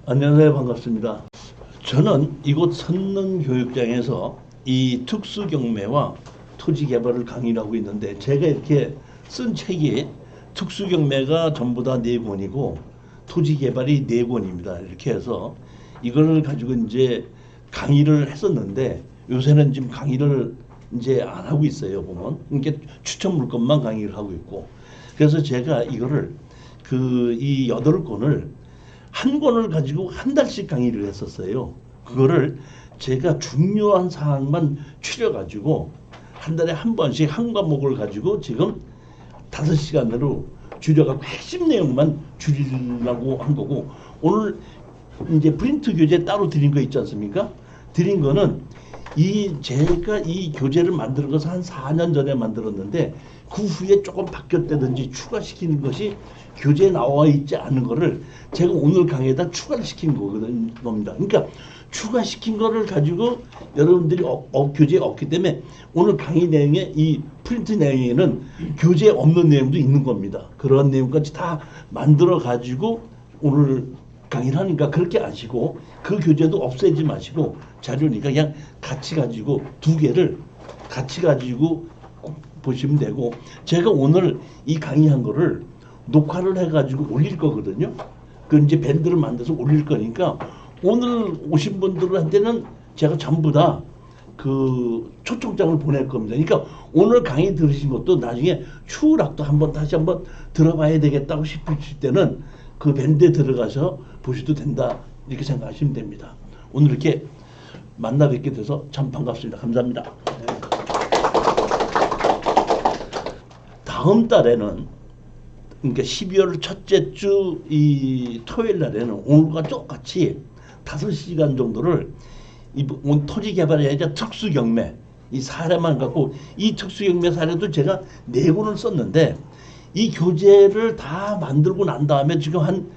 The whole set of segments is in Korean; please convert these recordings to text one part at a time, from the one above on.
안녕하세요. 반갑습니다. 저는 이곳 선릉교육장에서 이 특수경매와 토지개발을 강의를 하고 있는데, 제가 이렇게 쓴 책이 특수경매가 전부 다 4권이고 토지개발이 4권입니다. 이렇게 해서 이걸 가지고 이제 강의를 했었는데, 요새는 지금 강의를 이제 안 하고 있어요. 보면 이렇게 추천 물건만 강의를 하고 있고, 그래서 제가 이거를 이 8권을 한 권을 가지고 한 달씩 강의를 했었어요. 그거를 제가 중요한 사항만 추려가지고 한 달에 한 번씩 한 과목을 가지고 지금 5시간으로 줄여가지고 핵심 내용만 줄이려고 한 거고, 오늘 이제 프린트 교재 따로 드린 거 있지 않습니까? 드린 거는 제가 이 교재를 만드는 것은 한 4년 전에 만들었는데, 그 후에 조금 바뀌었다든지 추가시키는 것이 교재에 나와 있지 않은 거를 제가 오늘 강의에다 추가를 시킨 겁니다. 그러니까 추가시킨 거를 가지고 여러분들이 교재에 없기 때문에 오늘 강의 내용에 이 프린트 내용에는 교재에 없는 내용도 있는 겁니다. 그런 내용까지 다 만들어 가지고 오늘 강의를 하니까 그렇게 아시고, 그 교재도 없애지 마시고 자료니까 그냥 같이 가지고 2개를 같이 가지고 보시면 되고, 제가 오늘 이 강의한 거를 녹화를 해가지고 올릴 거거든요. 그 이제 밴드를 만들어서 올릴 거니까 오늘 오신 분들한테는 제가 전부 다 그 초청장을 보낼 겁니다. 그러니까 오늘 강의 들으신 것도 나중에 추후락도 다시 한번 들어봐야 되겠다고 싶으실 때는 그 밴드에 들어가서 보셔도 된다, 이렇게 생각하시면 됩니다. 오늘 이렇게 만나 뵙게 돼서 참 반갑습니다. 감사합니다. 다음 달에는, 그러니까 12월 첫째 주 이 토요일 날에는 오늘과 똑같이 5시간 정도를 토지 개발이 아니라 특수경매 이 사례만 갖고, 이 특수경매 사례도 제가 4권을 썼는데, 이 교재를 다 만들고 난 다음에 지금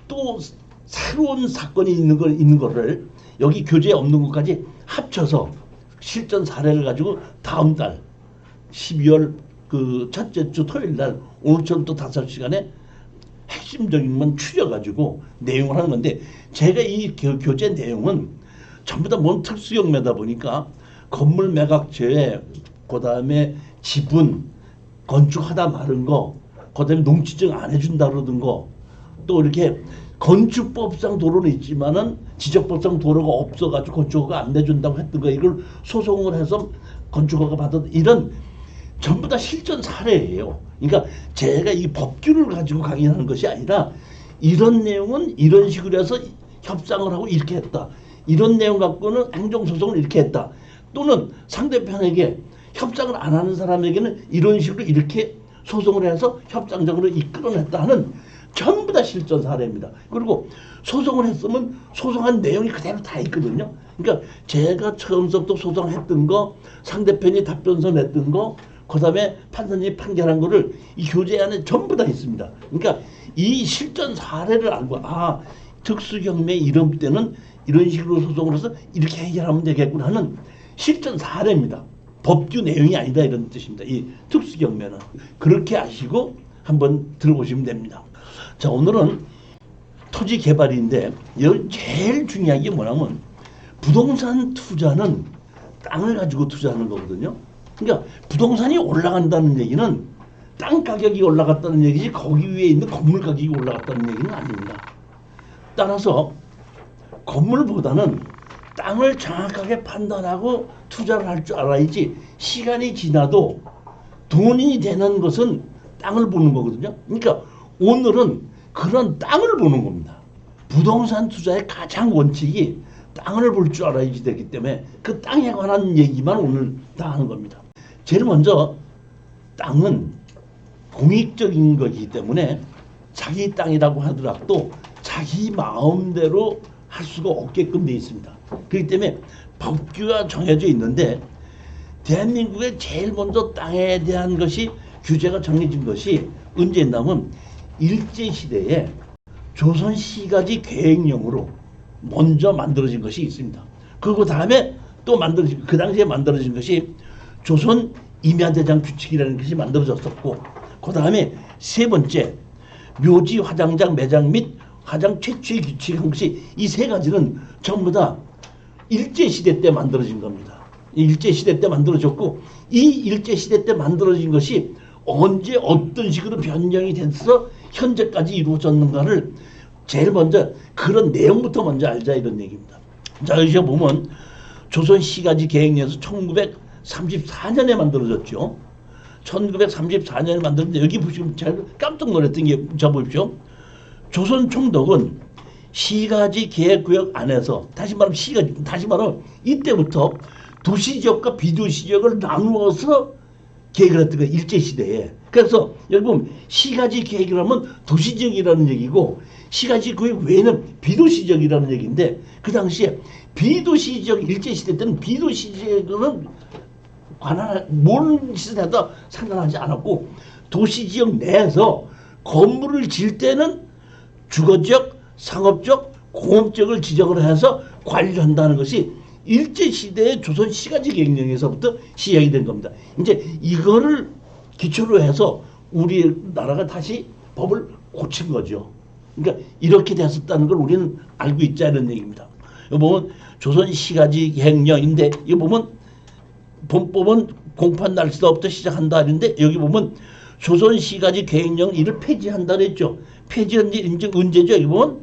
또 새로운 사건이 있는 거를 여기 교재에 없는 것까지 합쳐서 실전 사례를 가지고 다음 달 12월 그 첫째 주 토요일 날 오늘처럼 또 5시간에 핵심적인 건 추려가지고 내용을 하는 건데, 제가 이 교재 내용은 전부 다 뭔 특수경매다 보니까 건물 매각제외, 그 다음에 지분, 건축하다 마른 거, 그 다음에 농지증 안 해준다 그러던 거, 또 이렇게 건축법상 도로는 있지만은 지적법상 도로가 없어가지고 건축허가 안 내준다고 했던 거, 이걸 소송을 해서 건축허가 받은, 이런 전부 다 실전 사례예요. 그러니까 제가 이 법규를 가지고 강의하는 것이 아니라, 이런 내용은 이런 식으로 해서 협상을 하고 이렇게 했다, 이런 내용 갖고는 행정소송을 이렇게 했다, 또는 상대편에게 협상을 안 하는 사람에게는 이런 식으로 이렇게 소송을 해서 협상적으로 이끌어냈다 하는 전부 다 실전 사례입니다. 그리고 소송을 했으면 소송한 내용이 그대로 다 있거든요. 그러니까 제가 처음부터 소송했던 거, 상대편이 답변서 냈던 거, 그 다음에 판사님이 판결한 거를 이 교재 안에 전부 다 있습니다. 그러니까 이 실전 사례를 알고, 특수경매 이런 때는 이런 식으로 소송을 해서 이렇게 해결하면 되겠구나 하는 실전 사례입니다. 법규 내용이 아니다, 이런 뜻입니다. 이 특수경매는 그렇게 아시고 한번 들어보시면 됩니다. 자, 오늘은 토지 개발인데, 제일 중요한 게 뭐냐면, 부동산 투자는 땅을 가지고 투자하는 거거든요. 그러니까 부동산이 올라간다는 얘기는 땅 가격이 올라갔다는 얘기지, 거기 위에 있는 건물 가격이 올라갔다는 얘기는 아닙니다. 따라서 건물보다는 땅을 정확하게 판단하고 투자를 할 줄 알아야지, 시간이 지나도 돈이 되는 것은 땅을 보는 거거든요. 그러니까 오늘은 그런 땅을 보는 겁니다. 부동산 투자의 가장 원칙이 땅을 볼 줄 알아야지 되기 때문에 그 땅에 관한 얘기만 오늘 다 하는 겁니다. 제일 먼저, 땅은 공익적인 거기 때문에 자기 땅이라고 하더라도 자기 마음대로 할 수가 없게끔 되어 있습니다. 그렇기 때문에 법규가 정해져 있는데, 대한민국에 제일 먼저 땅에 대한 것이 규제가 정해진 것이 언제 있냐면, 일제시대에 조선시가지 계획령으로 먼저 만들어진 것이 있습니다. 그리고 다음에 또 그 당시에 만들어진 것이 조선 임야대장 규칙이라는 것이 만들어졌었고, 그 다음에 세 번째, 묘지 화장장 매장 및 화장 채취 규칙한 것이 이 세 가지는 전부 다 일제시대 때 만들어진 겁니다. 일제시대 때 만들어졌고 이 일제시대 때 만들어진 것이 언제 어떤 식으로 변경이 돼서 현재까지 이루어졌는가를 제일 먼저 그런 내용부터 먼저 알자 이런 얘기입니다. 자, 여기 보면 조선 시가지 계획령에서 1934년에 만들어졌죠. 1934년에 만들었는데 여기 보시면 제가 깜짝 놀랐던 게 자 보십시오. 조선 총독은 시가지 계획구역 안에서 다시 말하면 이때부터 도시지역과 비도시지역을 나누어서 계획을 했던 거예요. 일제시대에. 그래서 여기 보면 시가지 계획이라면 도시지역이라는 얘기고 시가지 계획 외에는 비도시지역이라는 얘기인데 그 당시에 비도시지역 일제시대 때는 비도시지역은 뭔 짓을 해도 상관하지 않았고 도시지역 내에서 건물을 지을 때는 주거지역, 상업지역, 공업지역을 지정을 해서 관리한다는 것이 일제시대의 조선 시가지 계획령에서부터 시작이 된 겁니다. 이제 이거를 기초로 해서 우리나라가 다시 법을 고친 거죠. 그러니까 이렇게 됐었다는 걸 우리는 알고 있자는 얘기입니다. 여기 보면 조선 시가지 계획령인데 여기 보면 본법은 공판 날짜부터 시작한다 하는데 여기 보면 조선 시가지 계획령 이를 폐지한다 그랬죠. 폐지한 지 이제 언제죠? 여기 보면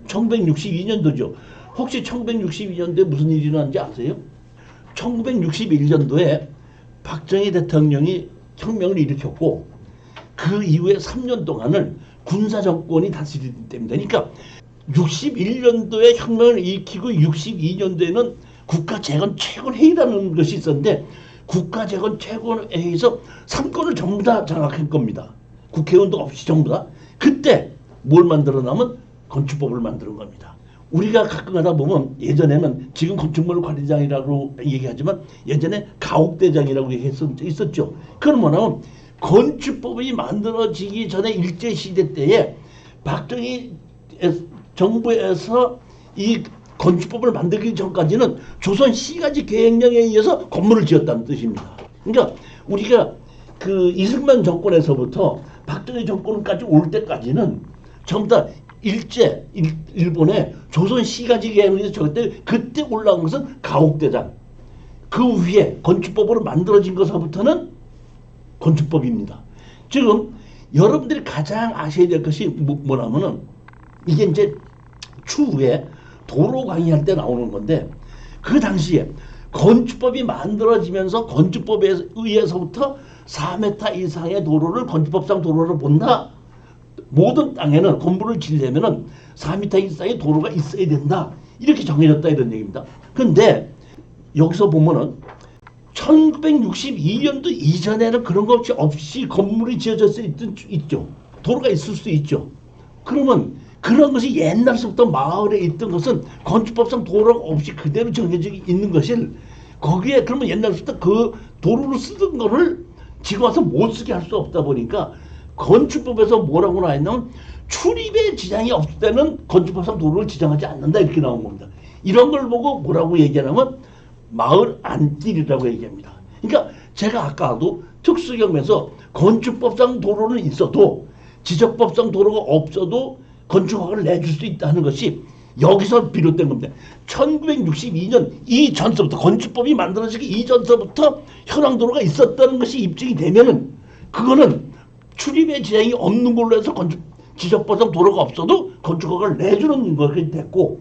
1962년도죠. 혹시 1962년도에 무슨 일이 일어난지 아세요? 1961년도에 박정희 대통령이 혁명을 일으켰고 그 이후에 3년 동안을 군사정권이 다스리기 때문에 그러니까 61년도에 혁명을 일으키고 62년도에는 국가재건최고회의라는 것이 있었는데 국가재건최고회의에서 3권을 전부 다 장악한 겁니다. 국회의원도 없이 전부 다. 그때 뭘 만들어내면 건축법을 만드는 겁니다. 우리가 가끔 하다 보면 예전에는 지금 건축물 관리장이라고 얘기하지만 예전에 가옥대장이라고 있었죠. 그건 뭐냐면 건축법이 만들어지기 전에 일제시대 때에 박정희 정부에서 이 건축법을 만들기 전까지는 조선 시가지 계획령에 의해서 건물을 지었다는 뜻입니다. 그러니까 우리가 그 이승만 정권에서부터 박정희 정권까지 올 때까지는 전부 다 일본의 조선 시가지 계획령에서 그때 올라온 것은 가옥대장. 그 위에 건축법으로 만들어진 것서부터는 건축법입니다. 지금 여러분들이 가장 아셔야 될 것이 뭐냐면은 이게 이제 추후에 도로 강의할 때 나오는 건데 그 당시에 건축법이 만들어지면서 건축법에 의해서부터 4m 이상의 도로를 건축법상 도로를 본다. 모든 땅에는 건물을 지으려면은 4m 이상의 도로가 있어야 된다. 이렇게 정해졌다 이런 얘기입니다. 그런데 여기서 보면은 1962년도 이전에는 그런 것 없이 건물이 지어질 수 있죠. 도로가 있을 수 있죠. 그러면 그런 것이 옛날서부터 마을에 있던 것은 건축법상 도로가 없이 그대로 정해져 있는 것을 거기에 그러면 옛날부터 그 도로를 쓰던 거를 지금 와서 못 쓰게 할 수 없다 보니까 건축법에서 뭐라고 나와 있냐면 출입에 지장이 없을 때는 건축법상 도로를 지정하지 않는다 이렇게 나온 겁니다. 이런 걸 보고 뭐라고 얘기하냐면 마을 안길이라고 얘기합니다. 그러니까 제가 아까도 특수경에서 건축법상 도로는 있어도 지적법상 도로가 없어도 건축허가를 내줄 수 있다는 것이 여기서 비롯된 겁니다. 1962년 이전서부터 건축법이 만들어지기 이전서부터 현황도로가 있었다는 것이 입증이 되면은 그거는 출입에 지장이 없는 걸로 해서 지적법상 도로가 없어도 건축허가를 내주는 것이 됐고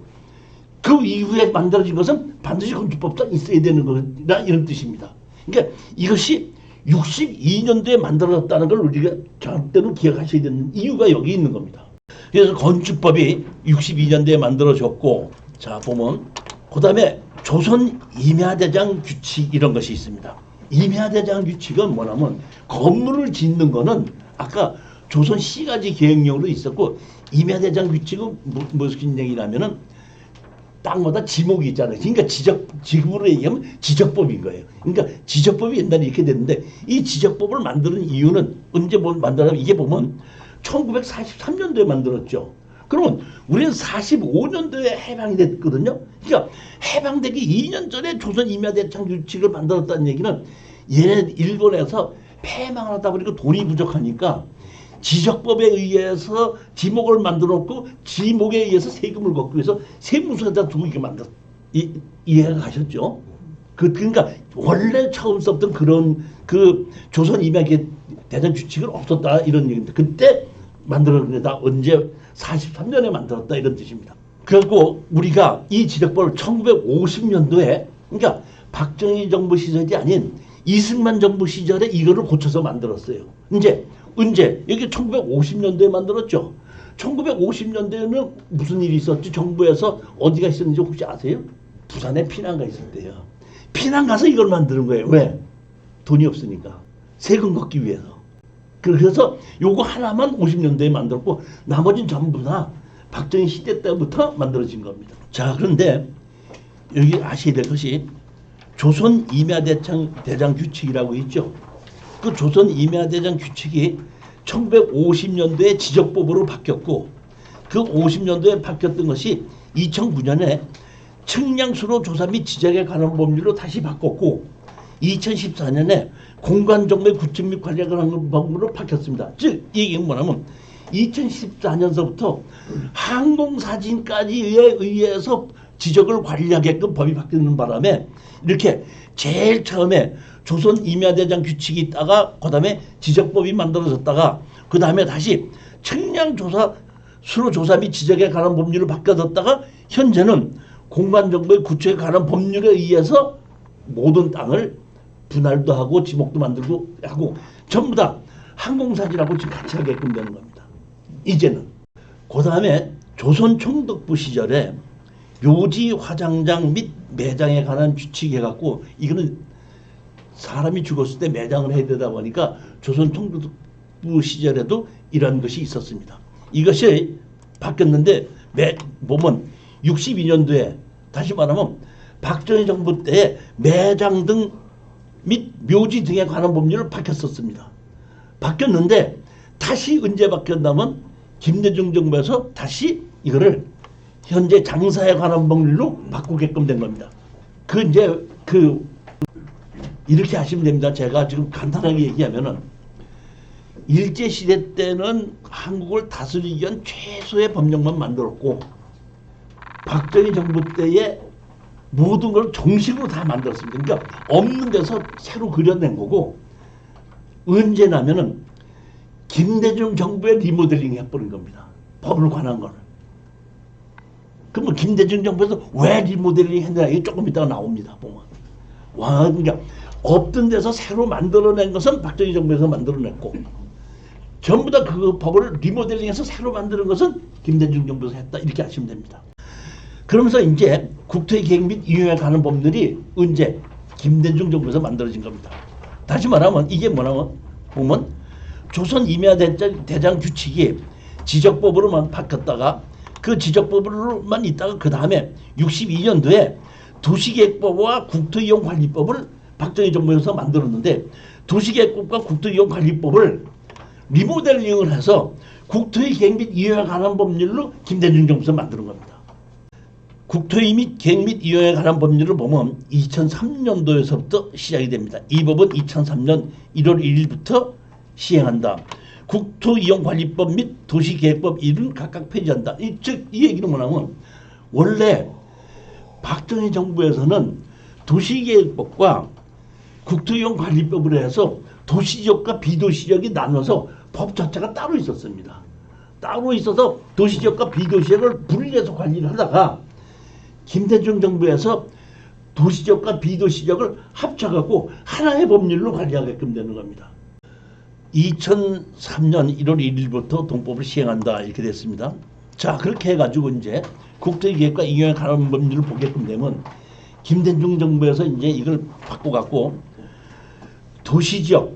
그 이후에 만들어진 것은 반드시 건축법상 있어야 되는 거다 이런 뜻입니다. 그러니까 이것이 62년도에 만들어졌다는 걸 우리가 절대로 기억하셔야 되는 이유가 여기 있는 겁니다. 그래서 건축법이 62년도에 만들어졌고 자 보면 그 다음에 조선 임야대장 규칙 이런 것이 있습니다. 임야대장 규칙은 뭐냐면 건물을 짓는 거는 아까 조선 시가지 계획령으로 있었고 임야대장 규칙은 무슨 얘기냐면은 땅마다 지목이 있잖아요. 그러니까 지금으로 얘기하면 지적법인 거예요. 그러니까 지적법이 옛날에 이렇게 됐는데 이 지적법을 만드는 이유는 언제 만들었냐면 이게 보면 1943년도에 만들었죠. 그러면 우리는 45년도에 해방이 됐거든요. 그러니까 해방되기 2년 전에 조선 임야대장 규칙을 만들었다는 얘기는 얘네 일본에서 폐망을 하다 보니까 돈이 부족하니까 지적법에 의해서 지목을 만들어 놓고 지목에 의해서 세금을 걷기 위해서 세무서에다 두고 이렇게 이해가 가셨죠? 그러니까 원래 처음부터 그런 그 조선 임야계 대장 규칙은 없었다 이런 얘기인데 그때 만들어냅니다. 언제 43년에 만들었다 이런 뜻입니다. 그리고 우리가 이 지적법을 1950년도에 그러니까 박정희 정부 시절이 아닌 이승만 정부 시절에 이거를 고쳐서 만들었어요. 이제 언제? 여기 1950년도에 만들었죠. 1950년대에는 무슨 일이 있었지? 정부에서 어디가 있었는지 혹시 아세요? 부산에 피난가 있었대요. 피난 가서 이걸 만드는 거예요. 왜? 돈이 없으니까. 세금 걷기 위해서. 그래서 요거 하나만 50년대에 만들었고 나머지는 전부 다 박정희 시대 때부터 만들어진 겁니다. 자, 그런데 여기 아셔야 될 것이 조선 임야대장 규칙이라고 있죠. 그 조선 임야대장 규칙이 1950년도에 지적법으로 바뀌었고 그 50년도에 바뀌었던 것이 2009년에 측량수로 조사 및 지적에 관한 법률로 다시 바꿨고 2014년에 공간정보의 구축 및 관리에 관한 법률로 바뀌었습니다. 즉 이게 뭐냐면 2014년서부터 항공사진까지에 의해서 지적을 관리하게끔 법이 바뀌는 바람에 이렇게 제일 처음에 조선 임야대장 규칙이 있다가 그 다음에 지적법이 만들어졌다가 그 다음에 다시 측량조사 수로 조사 및 지적에 관한 법률로 바뀌어졌다가 현재는 공간정보의 구축에 관한 법률에 의해서 모든 땅을 분할도 하고 지목도 만들고 하고 전부 다 항공사진하고 지금 같이 하게끔 되는 겁니다. 이제는 그 다음에 조선 총독부 시절에 묘지 화장장 및 매장에 관한 규칙이 해갖고 이거는 사람이 죽었을 때 매장을 해야 되다 보니까 조선 총독부 시절에도 이런 것이 있었습니다. 이것이 바뀌었는데 보면 62년도에 다시 말하면 박정희 정부 때에 매장 등 및 묘지 등에 관한 법률을 바뀌었었습니다. 바뀌었는데 다시 언제 바뀌었냐면 김대중 정부에서 다시 이거를 현재 장사에 관한 법률로 바꾸게끔 된 겁니다. 이렇게 하시면 됩니다. 제가 지금 간단하게 얘기하면은 일제시대 때는 한국을 다스리기 위한 최소의 법령만 만들었고 박정희 정부 때에 모든 걸 정식으로 다 만들었습니다. 그러니까 없는 데서 새로 그려낸 거고 언제냐면은 김대중 정부의 리모델링 해버린 겁니다. 법을 관한 걸. 그러면 김대중 정부에서 왜 리모델링 했느냐 이게 조금 이따가 나옵니다. 보면. 와, 그러니까 없던 데서 새로 만들어낸 것은 박정희 정부에서 만들어냈고 전부 다 그 법을 리모델링해서 새로 만드는 것은 김대중 정부에서 했다 이렇게 하시면 됩니다. 그러면서 이제 국토의 계획 및 이용에 관한 법률이 언제 김대중 정부에서 만들어진 겁니다. 다시 말하면 이게 뭐냐면 보면 조선 임야대장 규칙이 지적법으로만 바뀌었다가 그 지적법으로만 있다가 그 다음에 62년도에 도시계획법과 국토이용관리법을 박정희 정부에서 만들었는데 도시계획법과 국토이용관리법을 리모델링을 해서 국토의 계획 및 이용에 관한 법률로 김대중 정부에서 만드는 겁니다. 국토의 및 계획 및 이용에 관한 법률을 보면 2003년도에서부터 시작이 됩니다. 이 법은 2003년 1월 1일부터 시행한다. 국토이용관리법 및 도시계획법 1은 각각 폐지한다. 이 얘기는 뭐냐면 원래 박정희 정부에서는 도시계획법과 국토이용관리법으로 해서 도시지역과 비도시지역이 나눠서 법 자체가 따로 있었습니다. 따로 있어서 도시지역과 비도시지역을 분리해서 관리를 하다가 김대중 정부에서 도시지역과 비도시지역을 합쳐갖고 하나의 법률로 관리하게끔 되는 겁니다. 2003년 1월 1일부터 동법을 시행한다 이렇게 됐습니다. 자, 그렇게 해가지고 이제 국토의 계획과 이용에 관한 법률을 보게끔 되면 김대중 정부에서 이제 이걸 바꿔갖고 도시지역,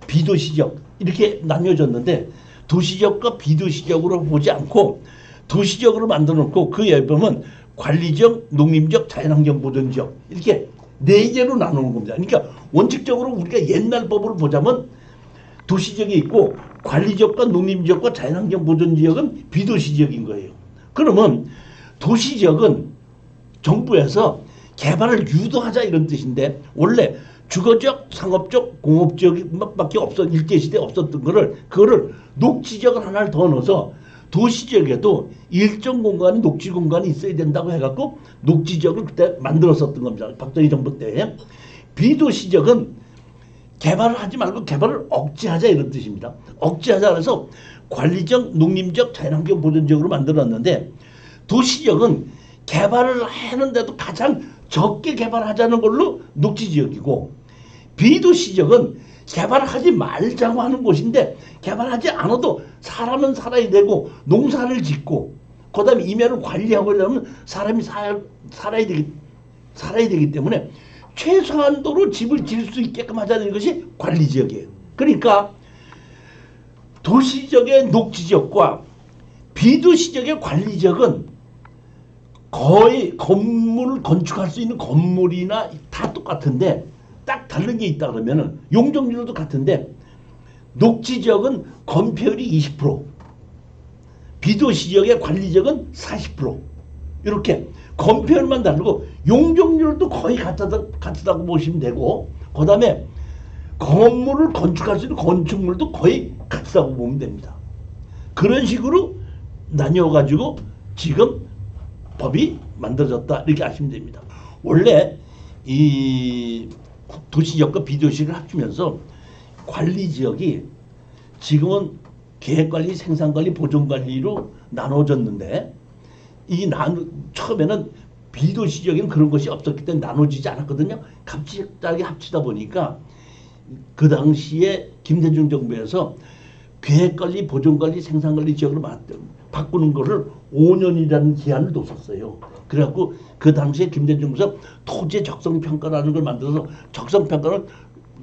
비도시지역 이렇게 나뉘어졌는데 도시지역과 비도시지역으로 보지 않고 도시지역으로 만들어 놓고 그 예보면 관리지역, 농림지역, 자연환경보존지역 이렇게 네 개로 나누는 겁니다. 그러니까 원칙적으로 우리가 옛날 법으로 보자면 도시지역이 있고 관리지역과 농림지역과 자연환경보존지역은 비도시지역인 거예요. 그러면 도시지역은 정부에서 개발을 유도하자 이런 뜻인데 원래 주거적, 상업적, 공업적밖에 일제시대에 없었던 그거를 녹지지역을 하나를 더 넣어서 도시지역에도 일정 공간이 녹지 공간이 있어야 된다고 해갖고 녹지지역을 그때 만들었었던 겁니다. 박정희 정부 때. 비도시지역은 개발을 하지 말고 개발을 억제하자 이런 뜻입니다. 억제하자 그래서 관리적, 농림적, 자연환경 보존지역으로 만들었는데 도시지역은 개발을 하는데도 가장 적게 개발하자는 걸로 녹지지역이고 비도시지역은 개발을 하지 말자고 하는 곳인데 개발하지 않아도 사람은 살아야 되고 농사를 짓고 그다음에 이면을 관리하고 하려면 사람이 살아야 되기 때문에 최소한도로 집을 지을 수 있게끔 하자는 것이 관리지역이에요. 그러니까 도시지역의 녹지지역과 비도시지역의 관리지역은 거의 건물을 건축할 수 있는 건물이나 다 똑같은데 딱 다른 게 있다 그러면은 용적률도 같은데 녹지지역은 건폐율이 20%, 비도시지역의 관리지역은 40%. 이렇게 건폐율만 다르고 용적률도 거의 같다고 보시면 되고 그 다음에 건물을 건축할 수 있는 건축물도 거의 같다고 보면 됩니다. 그런 식으로 나뉘어가지고 지금 법이 만들어졌다 이렇게 아시면 됩니다. 원래 이 도시지역과 비도시를 합치면서 관리지역이 지금은 계획관리, 생산관리, 보존관리로 나눠졌는데 처음에는 비도시지역에는 그런 것이 없었기 때문에 나눠지지 않았거든요. 갑자기 합치다 보니까 그 당시에 김대중 정부에서 계획관리, 보존관리, 생산관리 지역으로 바꾸는 것을 5년이라는 기한을 뒀었어요. 그래갖고 그 당시에 김대중 정부에서 토지의 적성평가라는 걸 만들어서 적성평가는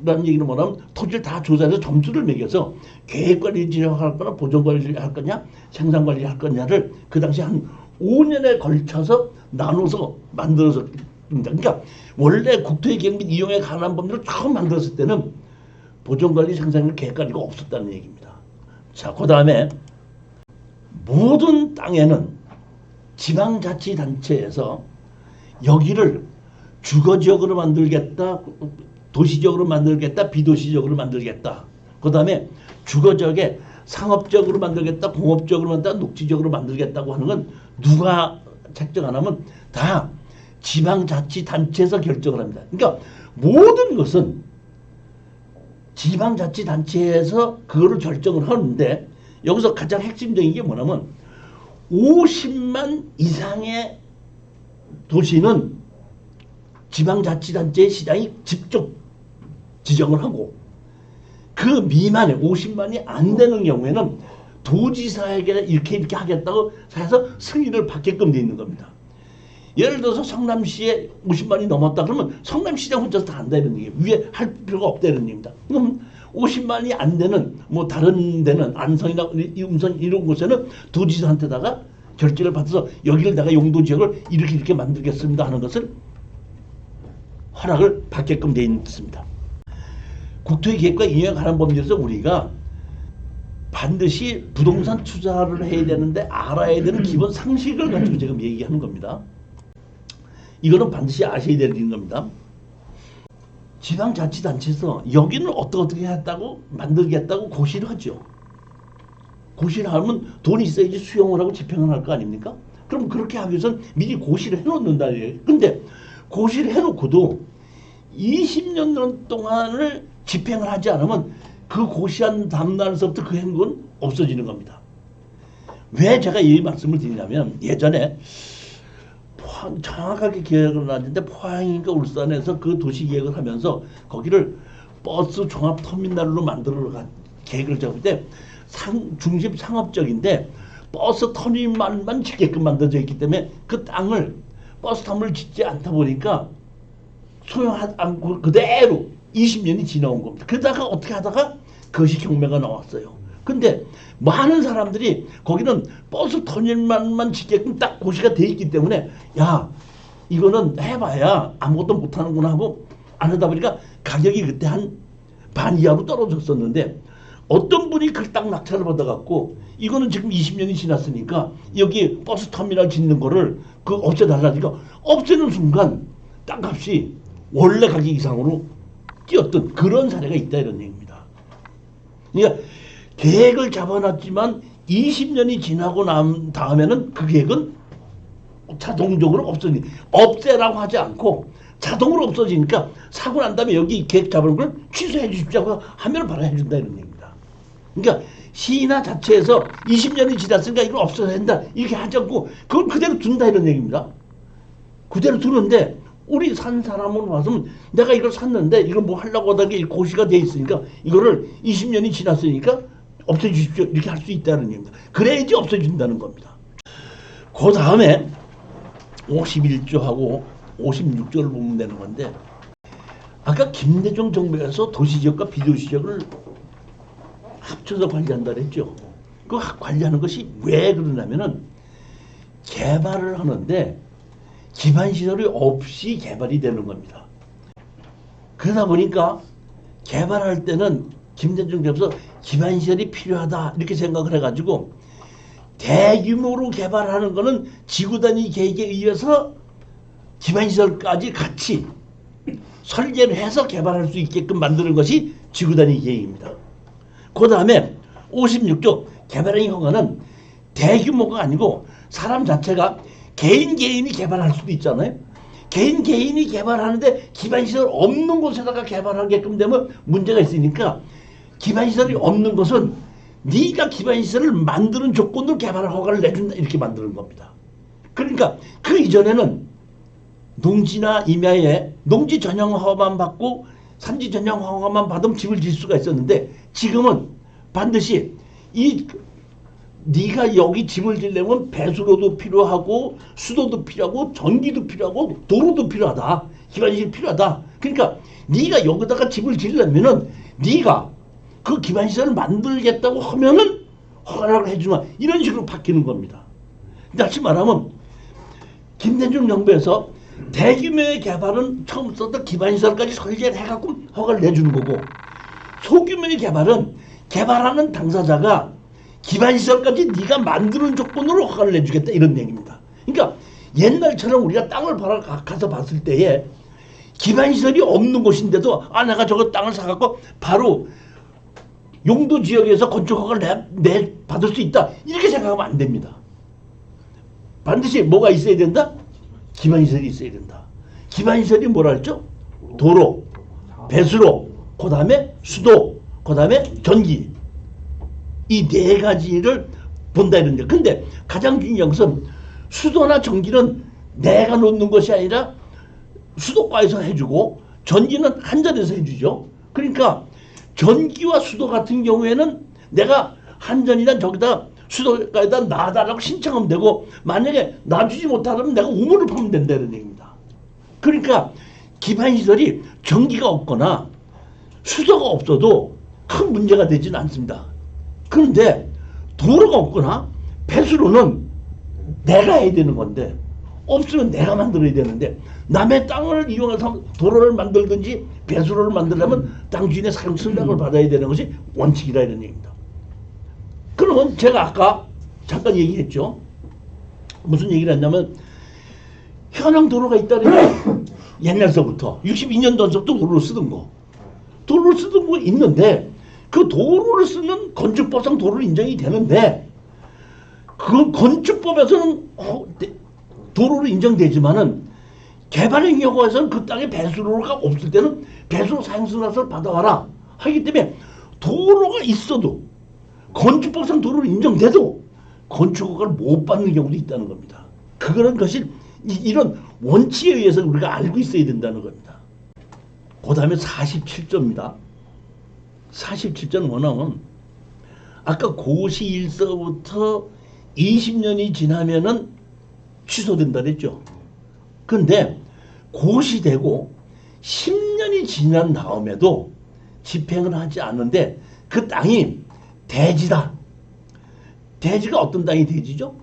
라는 얘기는 뭐냐면 토지를 다 조사해서 점수를 매겨서 계획관리 지역 할 거냐 보존관리 할 거냐 생산관리 할 거냐를 그 당시 한 5년에 걸쳐서 나눠서 만들어졌습니다. 그러니까 원래 국토의 및 이용에 관한 법률을 처음 만들었을 때는 보존관리 생산관리 계획관리가 없었다는 얘기입니다. 자, 그 다음에 모든 땅에는 지방자치단체에서 여기를 주거지역으로 만들겠다, 도시적으로 만들겠다, 비도시적으로 만들겠다. 그 다음에 주거지역에 상업적으로 만들겠다, 공업적으로 만들겠다, 녹지적으로 만들겠다고 하는 건 누가 책정 안 하면 다 지방자치단체에서 결정을 합니다. 그러니까 모든 것은 지방자치단체에서 그거를 결정을 하는데 여기서 가장 핵심적인 게 뭐냐면 50만 이상의 도시는 지방자치단체의 시장이 직접 지정을 하고 그 미만의 50만이 안 되는 경우에는 도지사에게 이렇게 하겠다고 해서 승인을 받게끔 돼 있는 겁니다. 예를 들어서 성남시에 50만이 넘었다 그러면 성남시장 혼자서 다 한다 이런 얘기예요. 위에 할 필요가 없다 이런 얘기입니다. 그럼 50만이 안 되는 뭐 다른 데는 안성이나 음성 이런 곳에는 도지사한테다가 결재를 받아서 여기를 내가 용도지역을 이렇게 만들겠습니다 하는 것을 허락을 받게끔 돼 있습니다. 국토의 계획과 이행에 관한 법률에서 우리가 반드시 부동산 투자를 해야 되는데 알아야 되는 기본 상식을 가지고 지금 얘기하는 겁니다. 이거는 반드시 아셔야 되는 겁니다. 지방자치단체에서 여기는 어떻게 했다고 만들겠다고 고시를 하죠. 고시를 하면 돈이 있어야지 수용을 하고 집행을 할 거 아닙니까? 그럼 그렇게 하기 위해서는 미리 고시를 해놓는다. 근데 고시를 해놓고도 20년 동안을 집행을 하지 않으면 그 고시한 다음날서부터 그 행동은 없어지는 겁니다. 왜 제가 이 말씀을 드리냐면 예전에 포항 정확하게 기억을 나는데 포항인가 울산에서 그 도시 계획을 하면서 거기를 버스 종합 터미널로 만들어 계획을 잡을 때 중심 상업적인데 버스 터미널만 짓게끔 만들어져 있기 때문에 그 땅을 버스 터미널을 짓지 않다 보니까 소용하지 않고 그대로 20년이 지나온 겁니다. 그러다가 어떻게 하다가 거시 경매가 나왔어요. 근데 많은 사람들이 거기는 버스 터미널만 짓게끔 딱 고시가 돼 있기 때문에 야 이거는 해봐야 아무것도 못하는구나 하고 안 하다 보니까 가격이 그때 한 반 이하로 떨어졌었는데 어떤 분이 그 땅 낙찰을 받아갖고 이거는 지금 20년이 지났으니까 여기 버스 터미널 짓는 거를 그 없애달라니까 없애는 순간 땅값이 원래 가격 이상으로 뛰었던 그런 사례가 있다 이런 얘기입니다. 그러니까 계획을 잡아놨지만 20년이 지나고 난 다음에는 그 계획은 자동적으로 없애라고 하지 않고 자동으로 없어지니까 사고 난 다음에 여기 계획 잡은 걸 취소해 주십시오 하면 바로 해준다 이런 얘기입니다. 그러니까 시나 자체에서 20년이 지났으니까 이걸 없애야 된다 이렇게 하지 않고 그걸 그대로 둔다 이런 얘기입니다. 그대로 두는데 우리 산 사람은 와서 내가 이걸 샀는데 이걸 뭐 하려고 하다가 고시가 돼 있으니까 이거를 20년이 지났으니까 없애주십시오 이렇게 할 수 있다는 얘기입니다. 그래야지 없애준다는 겁니다. 그 다음에 51조하고 56조를 보면 되는 건데 아까 김대중 정부에서 도시지역과 비도시지역을 합쳐서 관리한다 그랬죠. 그 관리하는 것이 왜 그러냐면은 개발을 하는데 기반시설이 없이 개발이 되는 겁니다. 그러다 보니까 개발할 때는 김대중 정부에서 기반시설이 필요하다 이렇게 생각을 해가지고 대규모로 개발하는 거는 지구단위 계획에 의해서 기반시설까지 같이 설계를 해서 개발할 수 있게끔 만드는 것이 지구단위 계획입니다. 그 다음에 56조 개발행 허가는 대규모가 아니고 사람 자체가 개인이 개발할 수도 있잖아요. 개인이 개발하는데 기반시설 없는 곳에다가 개발하게끔 되면 문제가 있으니까 기반시설이 없는 곳은 네가 기반시설을 만드는 조건으로 개발 허가를 내준다 이렇게 만드는 겁니다. 그러니까 그 이전에는 농지나 임야에 농지 전용 허가만 받고 산지 전용 허가만 받으면 집을 질 수가 있었는데 지금은 반드시 네가 여기 집을 지려면 배수로도 필요하고 수도도 필요하고 전기도 필요하고 도로도 필요하다. 기반시설이 필요하다. 그러니까 네가 여기다가 집을 지려면은 네가 그 기반시설을 만들겠다고 하면은 허가를 해주마 이런 식으로 바뀌는 겁니다. 다시 말하면 김대중 정부에서 대규모의 개발은 처음부터 기반시설까지 설계를 해갖고 허가를 내주는 거고 소규모의 개발은 개발하는 당사자가 기반시설까지 네가 만드는 조건으로 허가를 내주겠다 이런 얘기입니다. 그러니까 옛날처럼 우리가 땅을 가서 봤을 때에 기반시설이 없는 곳인데도 내가 저거 땅을 사갖고 바로 용도지역에서 건축허가를 받을 수 있다 이렇게 생각하면 안 됩니다. 반드시 뭐가 있어야 된다? 기반시설이 있어야 된다. 기반시설이 뭐라 했죠? 도로, 배수로, 그 다음에 수도, 그 다음에 전기 이 네 가지를 본다 이런데 근데 가장 중요한 것은 수도나 전기는 내가 놓는 것이 아니라 수도과에서 해주고 전기는 한전에서 해주죠. 그러니까 전기와 수도 같은 경우에는 내가 한전이나 저기다 수도가에다 놔달라고 신청하면 되고 만약에 놔주지 못하면 내가 우물을 파면 된다는 얘기입니다. 그러니까 기반시설이 전기가 없거나 수도가 없어도 큰 문제가 되지는 않습니다. 그런데 도로가 없거나 배수로는 내가 해야 되는 건데 없으면 내가 만들어야 되는데 남의 땅을 이용해서 도로를 만들든지 배수로를 만들려면 땅 주인의 사용 승낙을 받아야 되는 것이 원칙이라 이런 얘기입니다. 그러면 제가 아까 잠깐 얘기했죠. 무슨 얘기를 했냐면 현황 도로가 있다는 옛날서부터 62년도서부터 도로를 쓰던 거 도로를 쓰던 거 있는데 그 도로를 쓰는 건축법상 도로를 인정이 되는데 그 건축법에서는 도로로 인정되지만은 개발행 허가에서는 그 땅에 배수로가 없을 때는 배수로 사용승낙서를 받아와라 하기 때문에 도로가 있어도 건축법상 도로를 인정돼도 건축허가를 못 받는 경우도 있다는 겁니다. 그거는 것이 이런 원칙에 의해서 우리가 알고 있어야 된다는 겁니다. 그 다음에 47조입니다. 47조는 뭐냐면 아까 고시일서부터 20년이 지나면은 취소된다 그랬죠. 근데 고시되고 10년이 지난 다음에도 집행을 하지 않는데 그 땅이 대지다. 대지가 어떤 땅이 대지죠?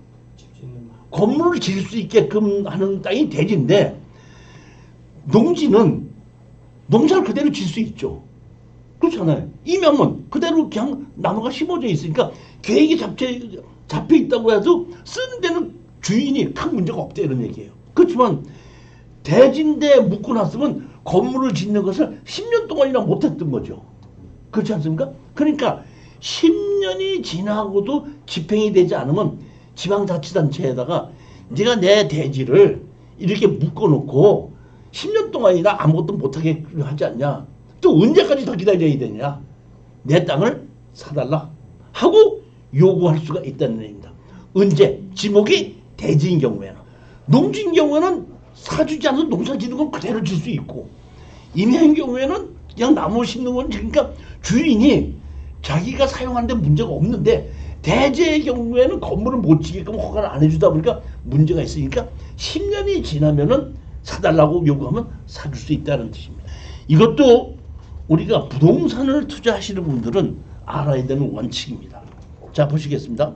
건물을 지을 수 있게끔 하는 땅이 대지인데 농지는 농사를 그대로 질 수 있죠. 그렇잖아요. 이명은 그대로 그냥 나무가 심어져 있으니까 계획이 잡혀 있다고 해도 쓰는 데는 주인이 큰 문제가 없다 이런 얘기예요. 그렇지만 대지인데 묶어놨으면 건물을 짓는 것을 10년 동안이나 못했던 거죠. 그렇지 않습니까? 그러니까 10년이 지나고도 집행이 되지 않으면 지방자치단체에다가 네가 내 대지를 이렇게 묶어놓고 10년 동안이나 아무것도 못하게 하지 않냐. 또 언제까지 더 기다려야 되냐. 내 땅을 사달라 하고 요구할 수가 있다는 얘기입니다. 언제? 지목이 대지인 경우에는. 농지인 경우에는 사주지 않아서 농사 짓는 건 그대로 질 수 있고, 임야인 경우에는 그냥 나무 심는 건 그러니까 주인이 자기가 사용하는데 문제가 없는데, 대지의 경우에는 건물을 못 지게끔 허가를 안 해주다 보니까 문제가 있으니까 10년이 지나면은 사달라고 요구하면 사줄 수 있다는 뜻입니다. 이것도 우리가 부동산을 투자하시는 분들은 알아야 되는 원칙입니다. 자, 보시겠습니다.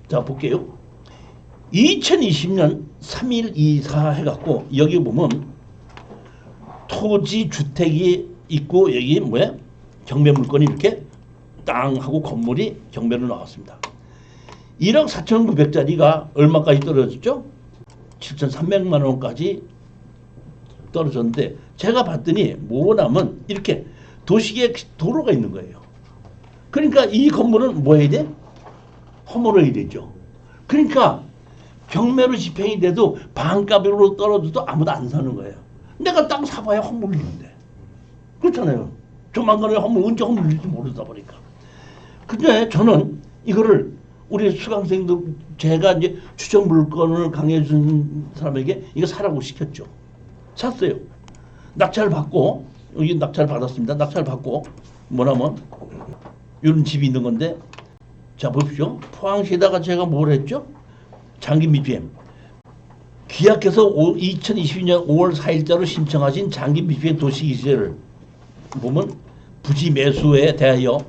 자, 볼게요. 2020년 3.124 해갖고 여기 보면 토지 주택이 있고 여기 뭐야? 경매 물건이 이렇게 땅하고 건물이 경매로 나왔습니다. 1억 4,900짜리가 얼마까지 떨어졌죠? 7,300만 원까지 떨어졌는데, 제가 봤더니 뭐냐면 이렇게 도시계 도로가 있는 거예요. 그러니까 이 건물은 뭐 해야 돼? 허물어야 되죠. 그러니까 경매로 집행이 돼도 반값으로 떨어져도 아무도 안 사는 거예요. 내가 땅 사봐야 허물리는데. 그렇잖아요. 조만간에 언제 허물릴지 모르다 보니까. 근데 저는 이거를 우리 수강생들, 제가 이제 추천 물건을 강의해 준 사람에게 이거 사라고 시켰죠. 샀어요. 낙찰 받고, 여기 낙찰 받았습니다. 낙찰 받고, 뭐냐면 이런 집이 있는 건데, 자 보십시오. 포항시에다가 제가 뭘 했죠? 장기 BPM. 기약해서 2022년 5월 4일자로 신청하신 장기 BPM 도시기지를 보면 부지 매수에 대하여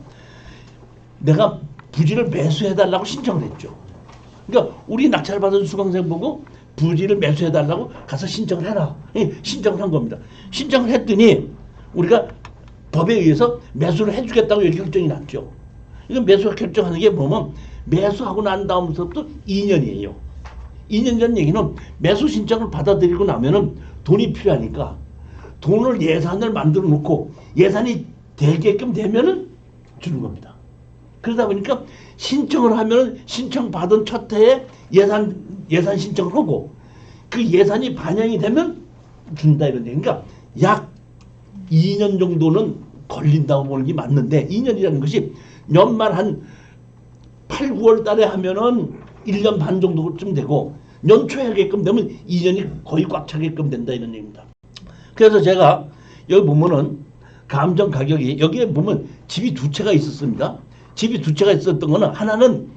내가 부지를 매수해달라고 신청을 했죠. 그러니까 우리 낙찰 받은 수강생 보고 부지를 매수해달라고 가서 신청을 해라. 신청을 한 겁니다. 신청을 했더니 우리가 법에 의해서 매수를 해주겠다고 여기 결정이 났죠. 이거 매수 결정하는 게 보면 매수하고 난 다음부터 2년이에요. 2년 전 얘기는 매수 신청을 받아들이고 나면은 돈이 필요하니까 돈을 예산을 만들어 놓고 예산이 되게끔 되면은 주는 겁니다. 그러다 보니까 신청을 하면은 신청 받은 첫 해에 예산 신청을 하고 그 예산이 반영이 되면 준다 이런 얘기. 그러니까 약 2년 정도는 걸린다고 보는 게 맞는데, 2년이라는 것이 연말 한 8, 9월 달에 하면은 1년 반 정도쯤 되고 연초에 하게끔 되면 2년이 거의 꽉 차게끔 된다 이런 얘기입니다. 그래서 제가 여기 보면은 감정 가격이, 여기에 보면 집이 두 채가 있었습니다. 집이 두 채가 있었던 거는, 하나는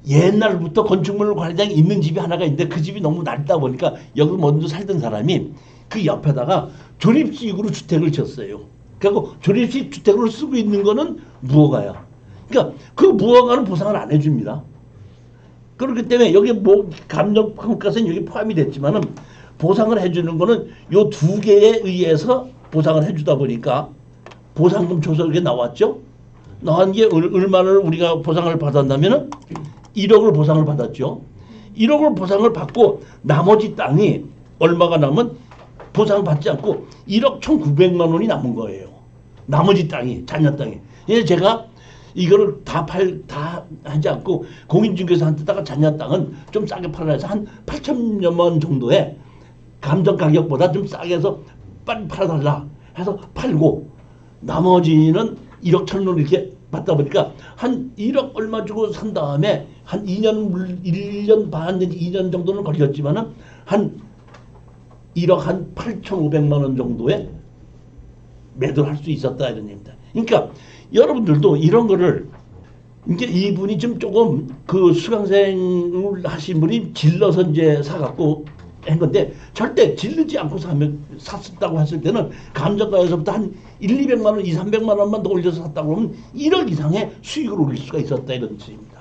옛날부터 건축물 관리장이 있는 집이 하나가 있는데 그 집이 너무 낡다 보니까 여기 먼저 살던 사람이 그 옆에다가 조립식으로 주택을 지었어요. 그리고 조립식 주택으로 쓰고 있는 거는 무허가야. 그러니까 그 무허가는 보상을 안 해줍니다. 그렇기 때문에 여기 뭐 감정평가세는 여기 포함이 됐지만은 보상을 해주는 거는 요 두 개에 의해서 보상을 해주다 보니까 보상금 조서에 나왔죠. 나온 게 얼마를 우리가 보상을 받았냐면은 1억을 보상을 받았죠. 1억을 보상을 받고 나머지 땅이 얼마가 남은 보상 받지 않고 1억 1,900만 원이 남은 거예요. 나머지 땅이, 잔여 땅이. 그래서 제가 이거를 다 하지 않고 공인중개사한테다가 잔여 땅은 좀 싸게 팔아야 해서 한 8천여만 원 정도에 감정 가격보다 좀 싸게 해서 빨리 팔아달라 해서 팔고, 나머지는 1억 1,000원 이렇게 받다 보니까 한 1억 얼마 주고 산 다음에 한 1년 반 내지 2년 정도는 걸렸지만은 한 1억 한 8,500만 원 정도에 매도를 할 수 있었다 이런 얘기입니다. 그러니까 여러분들도 이런 거를, 이제 이분이 좀 조금 그 수강생을 하신 분이 질러서 이제 사갖고 한 건데, 절대 질르지 않고 샀다고 했을 때는 감정가에서부터 한 1, 200만 원, 2, 300만 원만 더 올려서 샀다고 하면 1억 이상의 수익을 올릴 수가 있었다 이런 뜻입니다.